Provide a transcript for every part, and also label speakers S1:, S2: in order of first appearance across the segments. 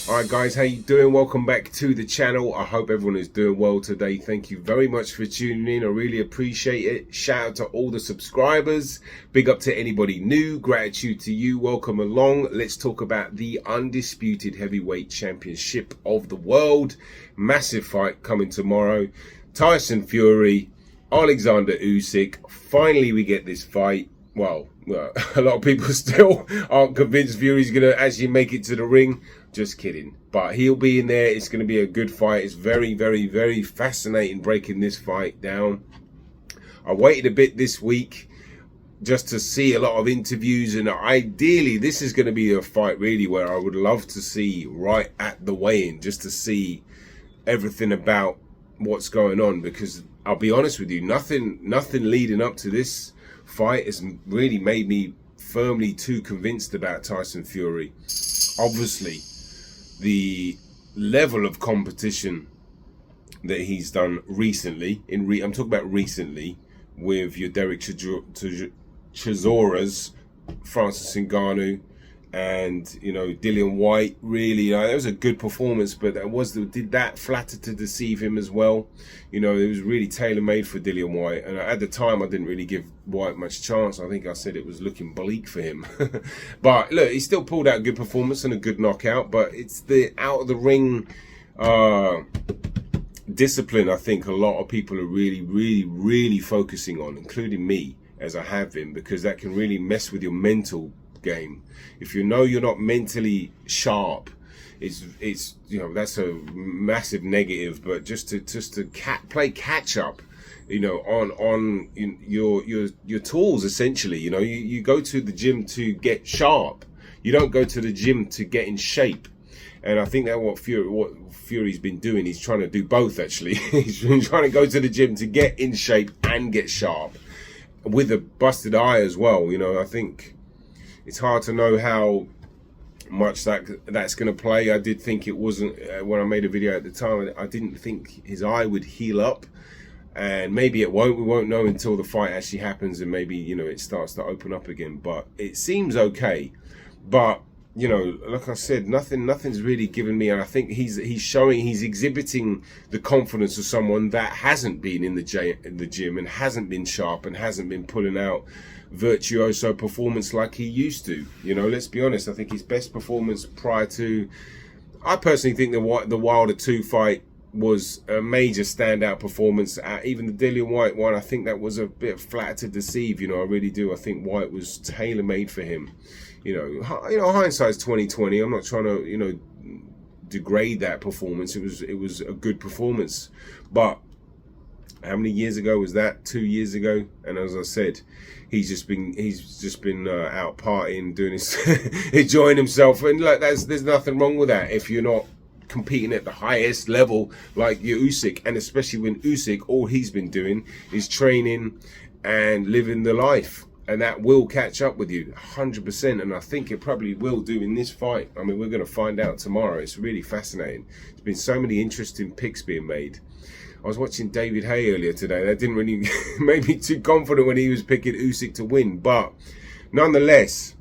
S1: Alright guys, how you doing? Welcome back to the channel. I hope everyone is doing well today. Thank you very much for tuning in. I really appreciate it. Shout out to all the subscribers. Big up to anybody new. Gratitude to you. Welcome along. Let's talk about the Undisputed Heavyweight Championship of the world. Massive fight coming tomorrow. Tyson Fury, Olexsander Usyk. Finally we get this fight. Well, a lot of people still aren't convinced Fury's going to actually make it to the ring. Just kidding. But he'll be in there. It's going to be a good fight. It's very, very, very fascinating breaking this fight down. I waited a bit this week just to see a lot of interviews. And ideally, this is going to be a fight really where I would love to see right at the weigh-in. Just to see everything about what's going on. Because I'll be honest with you, nothing leading up to this fight has really made me firmly too convinced about Tyson Fury. Obviously, the level of competition that he's done recently, I'm talking about recently, with your Derek Chisoras, Francis Ngannou, and Dillian White. Really, that was a good performance, but did that flatter to deceive him as well? It was really tailor-made for Dillian White, and at the time I didn't really give White much chance. I think I said it was looking bleak for him. But look, he still pulled out a good performance and a good knockout, but it's the out of the ring discipline I think a lot of people are really focusing on, including me, as I have been, because that can really mess with your mental game. If you're not mentally sharp, it's that's a massive negative. But just to play catch up, on your tools essentially. You go to the gym to get sharp. You don't go to the gym to get in shape. And I think that what Fury's been doing, he's trying to do both actually. He's been trying to go to the gym to get in shape and get sharp, with a busted eye as well. I think it's hard to know how much that's going to play. I did think it wasn't, when I made a video at the time, I didn't think his eye would heal up. And maybe it won't. We won't know until the fight actually happens, and maybe, it starts to open up again. But it seems okay. But, like I said, nothing's really given me. And I think he's exhibiting the confidence of someone that hasn't been in the gym and hasn't been sharp and hasn't been pulling out virtuoso performance like he used to. Let's be honest, I think his best performance prior to, I personally think the Wilder 2 fight was a major standout performance. Even the Dillian White one, I think that was a bit flat to deceive. I really do. I think White was tailor-made for him. Hindsight's 2020. I'm not trying to degrade that performance. It was a good performance, but how many years ago was that? 2 years ago. And as I said, he's just been out partying, doing his enjoying himself, and there's nothing wrong with that if you're not competing at the highest level like your Usyk. And especially when Usyk, all he's been doing is training and living the life, and that will catch up with you 100%. And I think it probably will do in this fight. I mean, we're going to find out tomorrow. It's really fascinating. There's been so many interesting picks being made. I was watching David Hay earlier today. That didn't really make me too confident when he was picking Usyk to win. But nonetheless,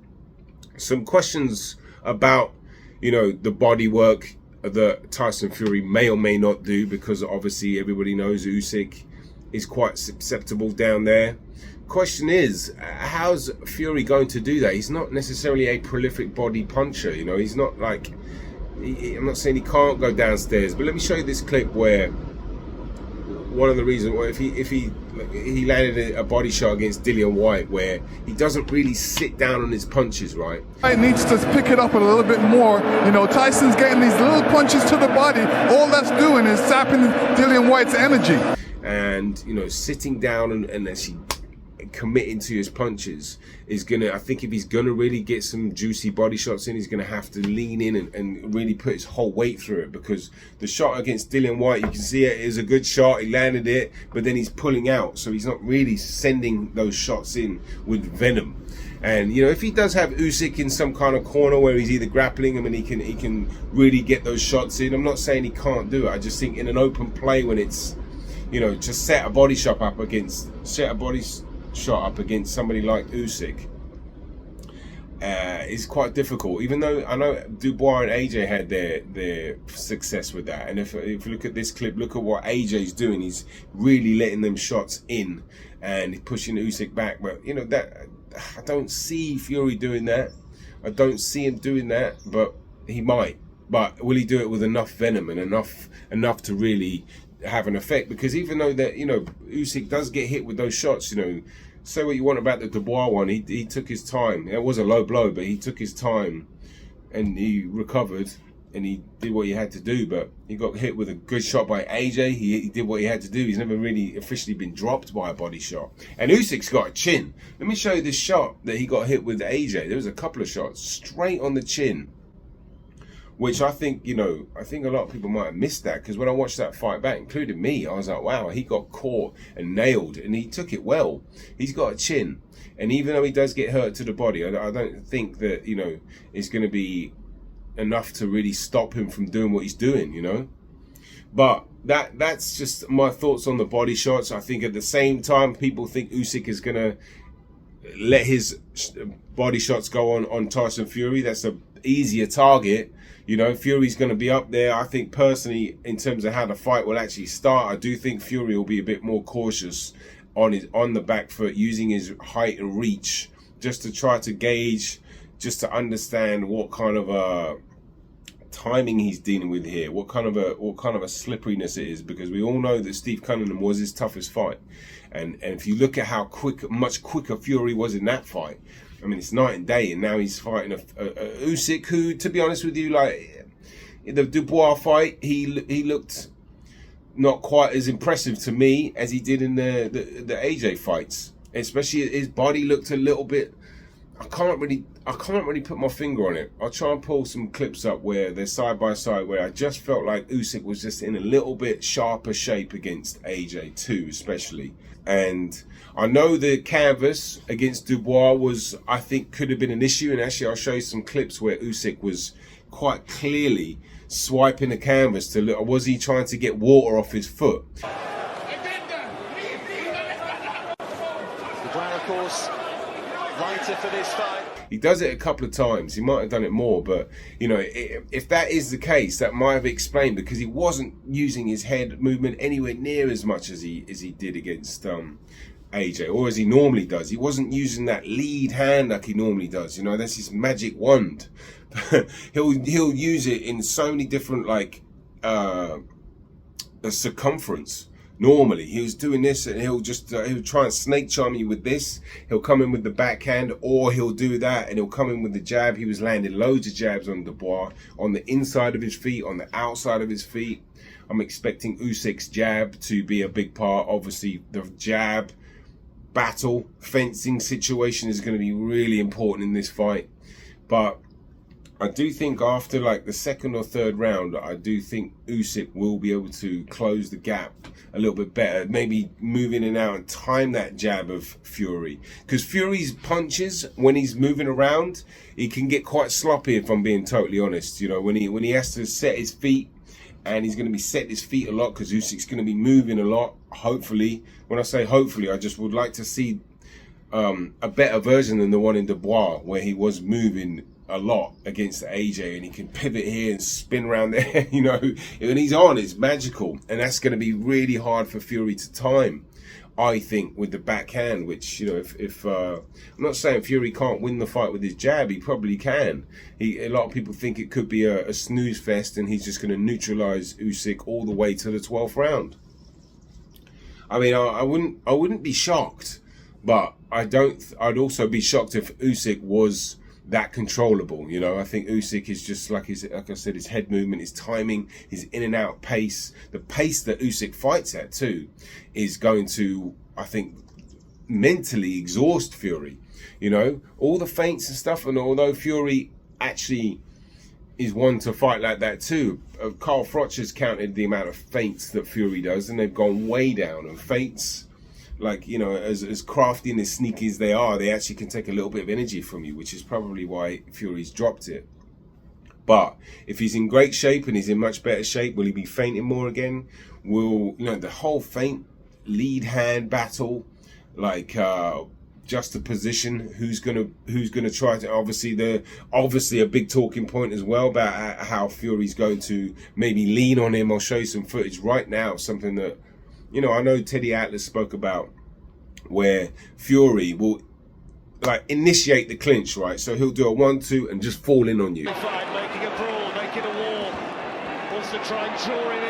S1: some questions about, the body work that Tyson Fury may or may not do, because obviously everybody knows Usyk is quite susceptible down there. Question is, how's Fury going to do that? He's not necessarily a prolific body puncher. He's not like, I'm not saying he can't go downstairs, but let me show you this clip where one of the reasons, or if he landed a body shot against Dillian White, where he doesn't really sit down on his punches, right?
S2: He needs to pick it up a little bit more. Tyson's getting these little punches to the body. All that's doing is sapping Dillian White's energy.
S1: And sitting down and actually committing to his punches is I think if he's gonna really get some juicy body shots in, he's gonna have to lean in and really put his whole weight through it. Because the shot against Dillian White, you can see it is a good shot, he landed it, but then he's pulling out, so he's not really sending those shots in with venom. And if he does have Usyk in some kind of corner where he's either grappling him and he can really get those shots in, I'm not saying he can't do it. I just think in an open play, when it's just set a body shot up against somebody like Usyk, is quite difficult. Even though I know Dubois and AJ had their success with that. And if you look at this clip, look at what AJ's doing. He's really letting them shots in and he's pushing Usyk back. But you know that I don't see Fury doing that. I don't see him doing that, but he might. But will he do it with enough venom and enough to really have an effect? Because even though that, you know, Usyk does get hit with those shots, you know, say what you want about the Dubois one, he took his time. It was a low blow, but he took his time and he recovered and he did what he had to do. But he got hit with a good shot by AJ. He did what he had to do. He's never really officially been dropped by a body shot. And Usyk's got a chin. Let me show you this shot that he got hit with AJ. There was a couple of shots straight on the chin, which I think, you know, I think a lot of people might have missed that, because when I watched that fight back, including me, I was like, wow, he got caught and nailed and he took it well. He's got a chin. And even though he does get hurt to the body, I don't think that, you know, it's going to be enough to really stop him from doing what he's doing, you know. But that's just my thoughts on the body shots. I think at the same time, people think Usyk is going to let his body shots go on Tyson Fury. That's a easier target. You know, Fury's going to be up there. I think personally, in terms of how the fight will actually start, I do think Fury will be a bit more cautious on the back foot, using his height and reach just to try to gauge, just to understand what kind of timing he's dealing with here, what kind of a slipperiness it is, because we all know that Steve Cunningham was his toughest fight, and if you look at how much quicker Fury was in that fight, I mean, it's night and day. And now he's fighting a Usyk who, to be honest with you, like in the Dubois fight, he looked not quite as impressive to me as he did in the AJ fights. Especially his body looked a little bit. I can't really put my finger on it. I'll try and pull some clips up where they're side by side, where I just felt like Usyk was just in a little bit sharper shape against AJ too, especially. And I know the canvas against Dubois was, I think, could have been an issue. And actually, I'll show you some clips where Usyk was quite clearly swiping the canvas to look. Was he trying to get water off his foot?
S3: The ground, of course, lighter for this fight.
S1: He does it a couple of times. He might have done it more, but you know, if that is the case, that might have explained, because he wasn't using his head movement anywhere near as much as he did against AJ, or as he normally does. He wasn't using that lead hand like he normally does. You know, that's his magic wand. he'll use it in so many different, like circumference. Normally, he was doing this, and he'll try and snake charm you with this. He'll come in with the backhand, or he'll do that, and he'll come in with the jab. He was landing loads of jabs on Dubois, on the inside of his feet, on the outside of his feet. I'm expecting Usyk's jab to be a big part. Obviously, the jab battle, fencing situation is going to be really important in this fight. But I do think after like the second or third round, I do think Usyk will be able to close the gap a little bit better. Maybe move in and out and time that jab of Fury. Because Fury's punches, when he's moving around, he can get quite sloppy, if I'm being totally honest. You know, when he has to set his feet, and he's going to be setting his feet a lot, because Usyk's going to be moving a lot, hopefully. When I say hopefully, I just would like to see a better version than the one in Dubois, where he was moving a lot against AJ, and he can pivot here and spin around there. You know, when he's on, it's magical, and that's going to be really hard for Fury to time, I think, with the backhand. Which, you know, if I'm not saying Fury can't win the fight with his jab, he probably can. A lot of people think it could be a snooze fest, and he's just going to neutralize Usyk all the way to the 12th round. I mean, I wouldn't be shocked, but I'd also be shocked if Usyk was that controllable. You know, I think Usyk is just like I said, his head movement, his timing, his in and out pace, the pace that Usyk fights at too, is going to, I think, mentally exhaust Fury. You know, all the feints and stuff, and although Fury actually is one to fight like that too, Carl Froch has counted the amount of feints that Fury does, and they've gone way down. And feints, like, you know, as crafty and as sneaky as they are, they actually can take a little bit of energy from you, which is probably why Fury's dropped it. But if he's in great shape and he's in much better shape, will he be feinting more again? Will, you know, the whole feint lead hand battle, like just the position. Who's gonna try to, obviously a big talking point as well about how Fury's going to maybe lean on him. I'll show you some footage right now, something that, you know, I know Teddy Atlas spoke about, where Fury will like initiate the clinch, right? So he'll do a 1-2 and just fall in on you.
S3: Making a brawl, making a wall. Wants to try and draw it in.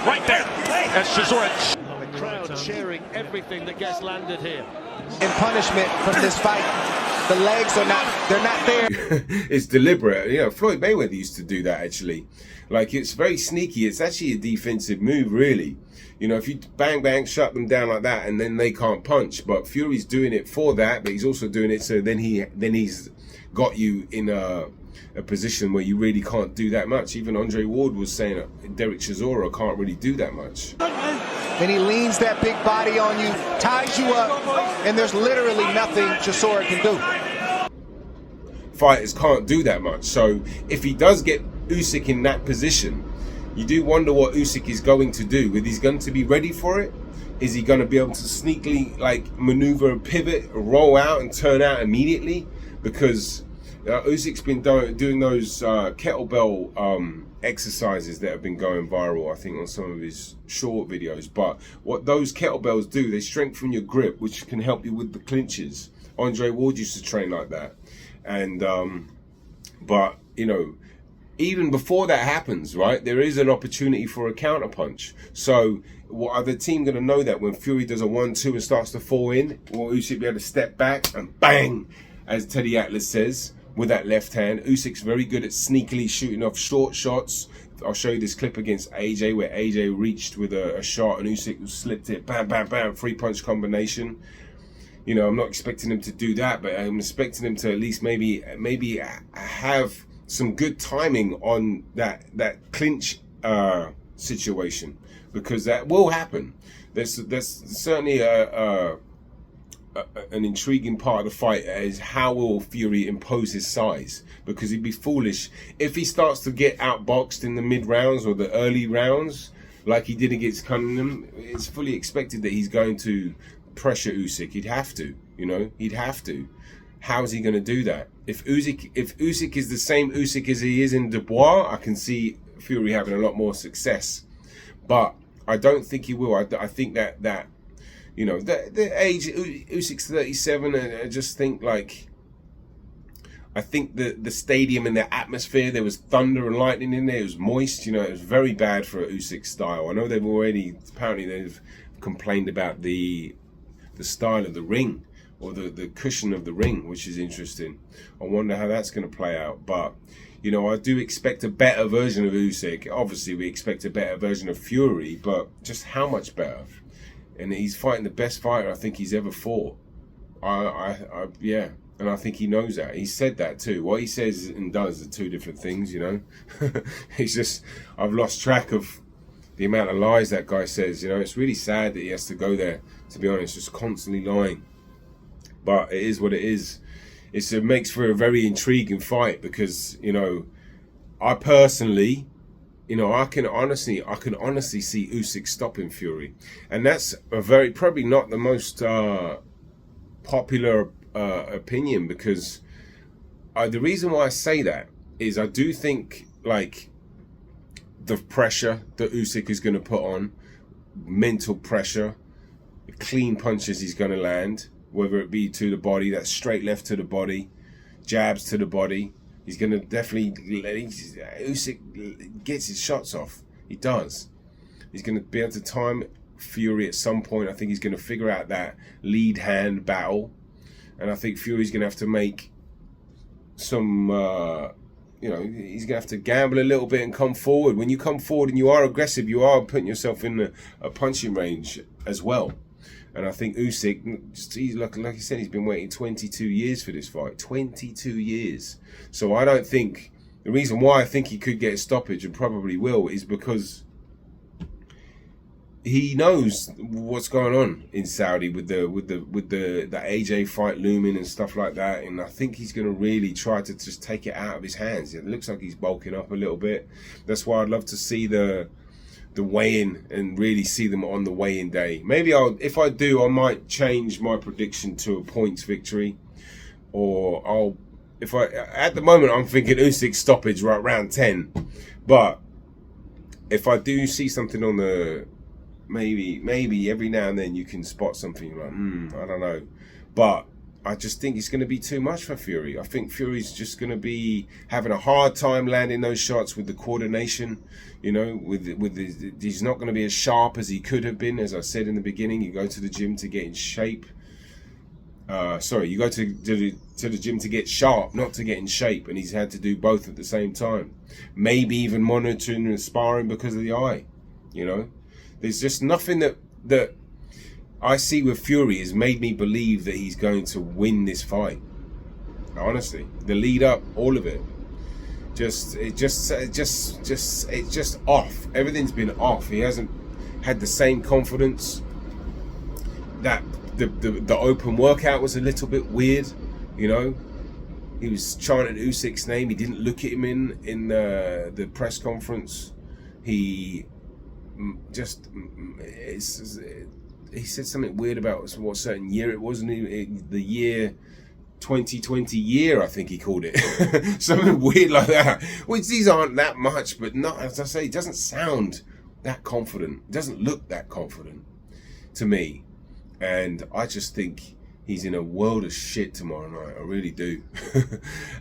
S3: Right there. That's Chisora. The crowd cheering everything that gets landed here.
S4: In punishment from this fight, the legs are they're not there.
S1: It's deliberate. You know, Floyd Mayweather used to do that, actually. Like, it's very sneaky. It's actually a defensive move, really. You know, if you bang, shut them down like that, and then they can't punch. But Fury's doing it for that, but he's also doing it so then he's got you in a position where you really can't do that much. Even Andre Ward was saying Derek Chisora can't really do that much.
S4: Then he leans that big body on you, ties you up, and there's literally nothing Chisora can do.
S1: Fighters can't do that much. So if he does get Usyk in that position, you do wonder what Usyk is going to do. Whether he's going to be ready for it. Is he going to be able to sneakily like maneuver a pivot, roll out and turn out immediately? Because Usyk's been doing those kettlebell exercises that have been going viral, I think, on some of his short videos. But what those kettlebells do, they strengthen your grip, which can help you with the clinches. Andre Ward used to train like that. And but you know, even before that happens, right, there is an opportunity for a counter punch. So what are the team going to know that when Fury does a 1-2 and starts to fall in, will Usyk be able to step back and bang, as Teddy Atlas says, with that left hand? Usyk's very good at sneakily shooting off short shots. I'll show you this clip against AJ where AJ reached with a shot and Usyk slipped it, bam, 3-punch combination. You know, I'm not expecting him to do that, but I'm expecting him to at least maybe have some good timing on that clinch situation, because that will happen. There's certainly an intriguing part of the fight is how will Fury impose his size, because he'd be foolish if he starts to get outboxed in the mid rounds or the early rounds like he did against Cunningham. It's fully expected that he's going to pressure Usyk. He'd have to, you know, he'd have to. How is he going to do that? If Usyk is the same Usyk as he is in Dubois, I can see Fury having a lot more success. But I don't think he will. I think that you know, the age, Usyk's 37, and I just think, like, I think the stadium and the atmosphere, there was thunder and lightning in there, it was moist, you know, it was very bad for Usyk style. I know apparently they've complained about the style of the ring, or the cushion of the ring, which is interesting. I wonder how that's going to play out. But, you know, I do expect a better version of Usyk. Obviously, we expect a better version of Fury, but just how much better? And he's fighting the best fighter I think he's ever fought. Yeah, and I think he knows that. He said that too. What he says and does are two different things, you know. It's just, I've lost track of the amount of lies that guy says. You know, it's really sad that he has to go there, to be honest, just constantly lying. But it is what it is. It makes for a very intriguing fight, because, you know, I personally, you know, I can honestly see Usyk stopping Fury, and that's probably not the most popular opinion, because the reason why I say that is I do think, like, the pressure that Usyk is going to put on, mental pressure, the clean punches he's going to land, whether it be to the body, that straight left to the body, jabs to the body. He's going to definitely, Usyk gets his shots off. He does. He's going to be able to time Fury at some point. I think he's going to figure out that lead hand battle. And I think Fury's going to have to make some, you know, he's going to have to gamble a little bit and come forward. When you come forward and you are aggressive, you are putting yourself in a punching range as well. And I think Usyk, like I said, he's been waiting 22 years for this fight. 22 years. So I don't think, the reason why I think he could get a stoppage, and probably will, is because he knows what's going on in Saudi with the AJ fight looming and stuff like that. And I think he's going to really try to just take it out of his hands. It looks like he's bulking up a little bit. That's why I'd love to see the the weigh-in and really see them on the weigh-in day. Maybe if I do, I might change my prediction to a points victory, or at the moment I'm thinking Usyk stoppage right around 10, but if I do see something on the maybe every now and then you can spot something like I don't know, but I just think it's going to be too much for Fury. I think Fury's just going to be having a hard time landing those shots with the coordination. You know, he's not going to be as sharp as he could have been. As I said in the beginning, you go to the gym to get in shape. You go to the gym to get sharp, not to get in shape, and he's had to do both at the same time. Maybe even monitoring and sparring because of the eye. You know, there's just nothing that I see with Fury has made me believe that he's going to win this fight. Honestly, the lead up, all of it, it's just off. Everything's been off. He hasn't had the same confidence. That the open workout was a little bit weird, you know. He was chanting Usyk's name. He didn't look at him in the press conference. He said something weird about what certain year it was. The year 2020 year, I think he called it. Something weird like that. Which these aren't that much, but not, as I say, it doesn't sound that confident. It doesn't look that confident to me. And I just think he's in a world of shit tomorrow night. I really do.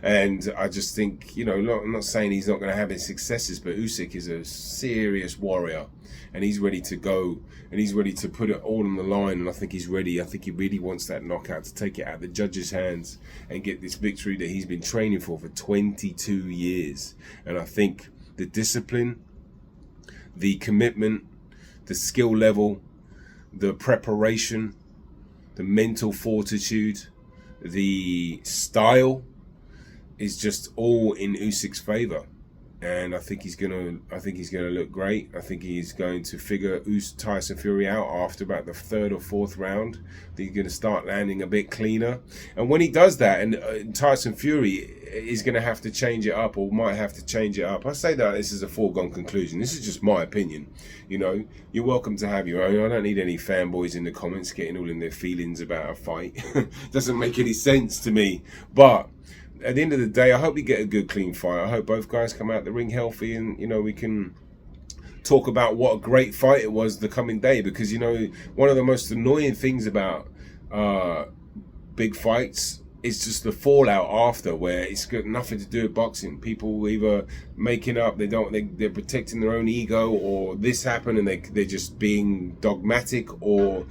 S1: And I just think, you know, I'm not saying he's not going to have his successes, but Usyk is a serious warrior. And he's ready to go. And he's ready to put it all on the line. And I think he's ready. I think he really wants that knockout to take it out of the judges' hands and get this victory that he's been training for 22 years. And I think the discipline, the commitment, the skill level, the preparation, the mental fortitude, the style is just all in Usyk's favor. And I think he's gonna look great. I think he's going to figure Tyson Fury out after about the third or fourth round. I think he's gonna start landing a bit cleaner. And when he does that, and Tyson Fury is gonna have to change it up, or might have to change it up. I say that this is a foregone conclusion. This is just my opinion. You know, you're welcome to have your own. I don't need any fanboys in the comments getting all in their feelings about a fight. Doesn't make any sense to me. But at the end of the day, I hope we get a good, clean fight. I hope both guys come out the ring healthy, and, you know, we can talk about what a great fight it was the coming day. Because, you know, one of the most annoying things about big fights is just the fallout after, where it's got nothing to do with boxing. People either making up, they're protecting their own ego, or this happened and they're just being dogmatic, or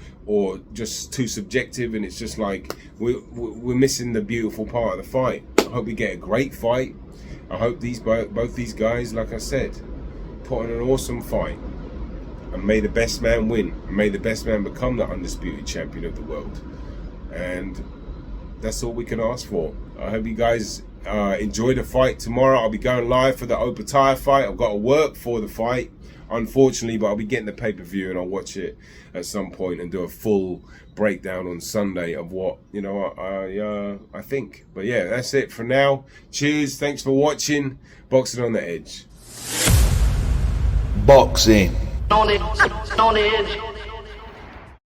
S1: just too subjective, and it's just like we're missing the beautiful part of the fight. I hope we get a great fight. I hope both these guys, like I said, put on an awesome fight, and may the best man win, and may the best man become the undisputed champion of the world. And that's all we can ask for. I hope you guys enjoy the fight tomorrow. I'll be going live for the Opataya fight. I've got to work for the fight, unfortunately, but I'll be getting the pay-per-view and I'll watch it at some point and do a full breakdown on Sunday of what, you know, I think. But yeah, that's it for now. Cheers. Thanks for watching Boxing on the Edge.
S5: Boxing
S6: on the edge.